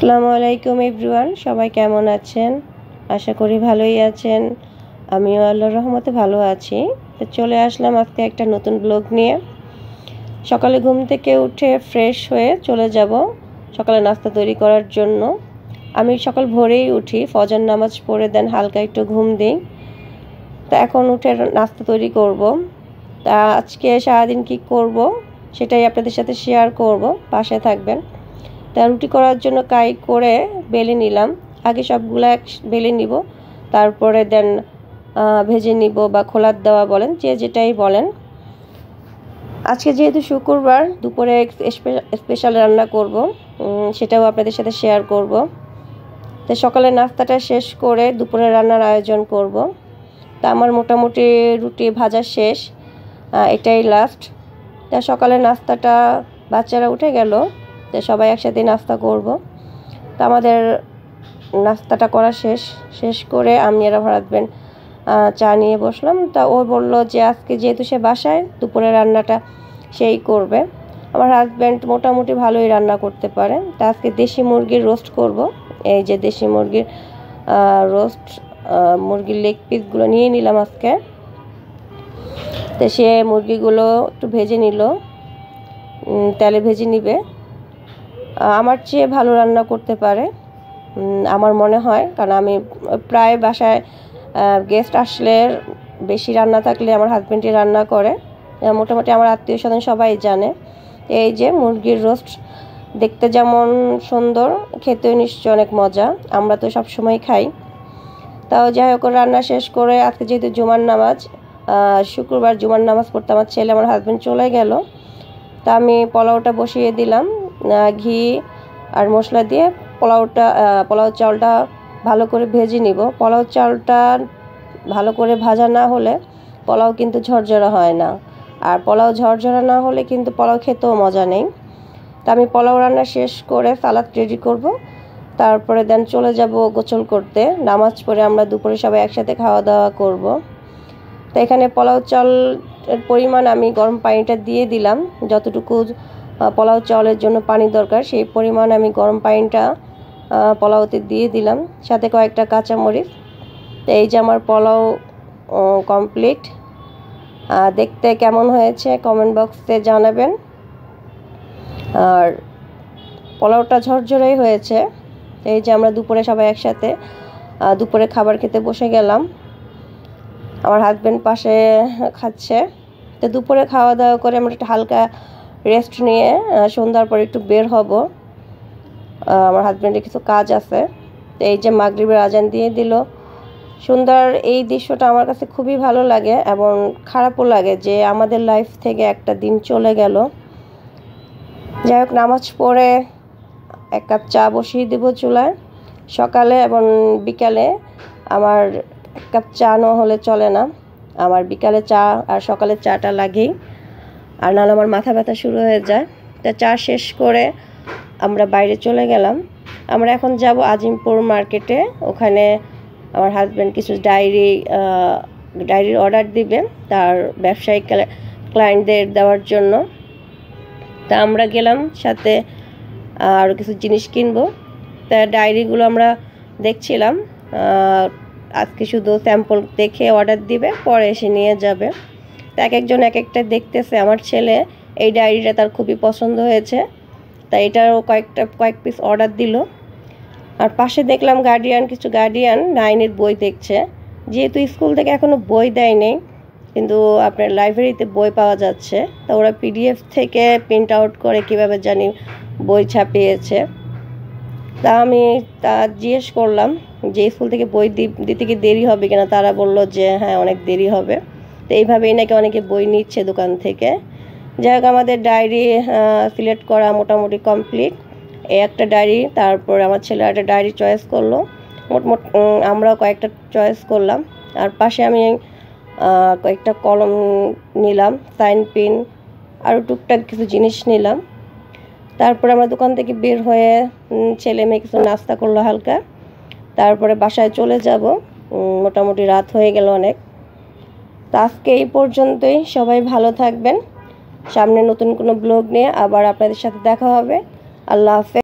আসসালামু আলাইকুম এভরিওয়ান, সবাই কেমন আছেন? আশা করি ভালোই আছেন। আমিও আল্লাহর রহমতে ভালো আছি। তো চলে আসলাম আজকে একটা নতুন ব্লগ নিয়ে। সকালে ঘুম থেকে উঠে ফ্রেশ হয়ে চলে যাব সকালে নাস্তা তৈরি করার জন্য। আমি সকাল ভোরেই উঠি, ফজর নামাজ পড়ে দেন হালকা একটু ঘুম দিই। তো এখন উঠে নাস্তা তৈরি করব। তা আজকে সারাদিন কি করব সেটাই আপনাদের সাথে শেয়ার করব, পাশে থাকবেন। তা রুটি করার জন্য কাই করে বেলে নিলাম। আগে সবগুলো বেলে নিব, তারপরে দেন ভেজে নিব বা খোলার দেওয়া বলেন, যে যেটাই বলেন। আজকে যেহেতু শুক্রবার, দুপুরে স্পেশাল রান্না করব, সেটাও আপনাদের সাথে শেয়ার করব। তো সকালে নাস্তাটা শেষ করে দুপুরে রান্নার আয়োজন করব। তা আমার মোটামুটি রুটি ভাজা শেষ, এটাই লাস্ট। তা সকালে নাস্তাটা বাচ্চারা উঠে গেল, তো সবাই একসাথে নাস্তা করব। তো আমাদের নাস্তাটা করা শেষ করে আমি আর আমার হাজব্যান্ড চা নিয়ে বসলাম। তা ও বলল যে আজকে যেহেতু সে বাসায়, দুপুরে রান্নাটা সেই করবে। আমার হাজব্যান্ড মোটামুটি ভালোই রান্না করতে পারে। তা আজকে দেশি মুরগির রোস্ট করব। এই যে দেশি মুরগির রোস্ট, মুরগির লেগ পিসগুলো নিয়ে নিলাম আজকে। তো সে মুরগিগুলো একটু ভেজে নিল, তেলে ভেজে নিবে। আমার চেয়ে ভালো রান্না করতে পারে আমার মনে হয়, কারণ আমি প্রায় বাসায় গেস্ট আসলে বেশি রান্না থাকলে আমার হাজব্যান্ডই রান্না করে। মোটামুটি আমার আত্মীয় স্বজন সবাই জানে। এই যে মুরগির রোস্ট দেখতে যেমন সুন্দর, খেতেও নিশ্চয় অনেক মজা। আমরা তো সব সময় খাই। তাও যাই হোক, রান্না শেষ করে আজকে যেহেতু জুমার নামাজ, শুক্রবার জুমার নামাজ পড়তে আমার ছেলে আমার হাজব্যান্ড চলে গেল। তা আমি পোলাওটা বসিয়ে দিলাম, ঘি আর মশলা দিয়ে পোলাও চালটা ভালো করে ভেজে নিব। পোলাও চালটা ভালো করে ভাজা না হলে পোলাও কিন্তু ঝরঝরা হয় না, আর পোলাও ঝরঝরা না হলে কিন্তু পোলাও খেতেও মজা নেই। তা আমি পোলাও রান্না শেষ করে সালাদ রেডি করব, তারপরে দেন চলে যাব গোসল করতে। নামাজ পড়ে আমরা দুপুরে সবাই একসাথে খাওয়া দাওয়া করব। তো এখানে পোলাও চালের পরিমাণ আমি গরম পানিটা দিয়ে দিলাম। যতটুকু পোলাও চালের জন্য পানি দরকার সেই পরিমাণ আমি গরম পানিটা পোলাওতে দিয়ে দিলাম, সাথে কয়েকটা কাঁচামরিচ। তো এই যে আমার পোলাও কমপ্লিট। দেখতে কেমন হয়েছে কমেন্ট বক্সে জানাবেন। আর পোলাওটা ঝরঝরেই হয়েছে। এই যে আমরা দুপুরে সবাই একসাথে দুপুরে খাবার খেতে বসে গেলাম। আমার হাজব্যান্ড পাশে খাচ্ছে। তো দুপুরে খাওয়া দাওয়া করে আমরা একটু হালকা রেস্ট নিয়ে সন্ধ্যার পর একটু বের হব। আমার হাজব্যান্ডের কিছু কাজ আছে। তো এই যে মাগরিবের আজান দিয়ে দিল। সন্ধ্যার এই দৃশ্যটা আমার কাছে খুবই ভালো লাগে এবং খারাপও লাগে যে আমাদের লাইফ থেকে একটা দিন চলে গেল। যাই হোক, নামাজ পড়ে এক কাপ চা বসিয়ে দেবো চুলায়। সকালে এবং বিকালে আমার এক কাপ চা না হলে চলে না। আমার বিকালে চা আর সকালে চাটা লাগেই, আর নাহলে আমার মাথা ব্যথা শুরু হয়ে যায়। তা চা শেষ করে আমরা বাইরে চলে গেলাম। আমরা এখন যাব আজিমপুর মার্কেটে। ওখানে আমার হাজব্যান্ড কিছু ডায়েরির অর্ডার দিবে তার ব্যবসায়িক ক্লায়েন্টদের দেওয়ার জন্য। তা আমরা গেলাম, সাথে আরও কিছু জিনিস কিনবো। তা ডায়েরিগুলো আমরা দেখছিলাম। আজকে শুধু স্যাম্পল দেখে অর্ডার দিবে, পরে এসে নিয়ে যাবে। তা এক একজন এক একটা দেখতেছে। আমার ছেলে এই ডায়েরিটা তার খুবই পছন্দ হয়েছে, তাই এটারও কয়েক পিস অর্ডার দিল। আর পাশে দেখলাম কিছু গার্ডিয়ান 9-এর বই দেখছে। যেহেতু স্কুল থেকে এখনও বই দেয়নি, কিন্তু আপনার লাইব্রেরিতে বই পাওয়া যাচ্ছে। তা ওরা PDF থেকে প্রিন্ট আউট করে কীভাবে জানি বই ছাপিয়েছে। তা আমি জিজ্ঞেস করলাম যে স্কুল থেকে বই দিতে কি দেরি হবে কিনা। তারা বলল যে হ্যাঁ, অনেক দেরি হবে। তো এইভাবেই নাকি অনেকে বই নিচ্ছে দোকান থেকে। যাই হোক, আমাদের ডায়েরি সিলেক্ট করা মোটামুটি কমপ্লিট। এই একটা ডায়েরি, তারপর আমার ছেলে একটা ডায়েরি চয়েস করলো। মোটমোট আমরাও কয়েকটা চয়েস করলাম। আর পাশে আমি কয়েকটা কলম নিলাম, সাইন পেন, আরও টুকটাক কিছু জিনিস নিলাম। তারপরে আমরা দোকান থেকে বের হয়ে ছেলে মেয়ে কিছু নাস্তা করলো হালকা। তারপরে বাসায় চলে যাব। মোটামুটি রাত হয়ে গেল অনেক। তো আজকে এই পর্যন্তই। সবাই ভালো থাকবেন। সামনে নতুন কোনো ব্লগ নিয়ে আবার আপনাদের সাথে দেখা হবে। আল্লাহ হাফেজ।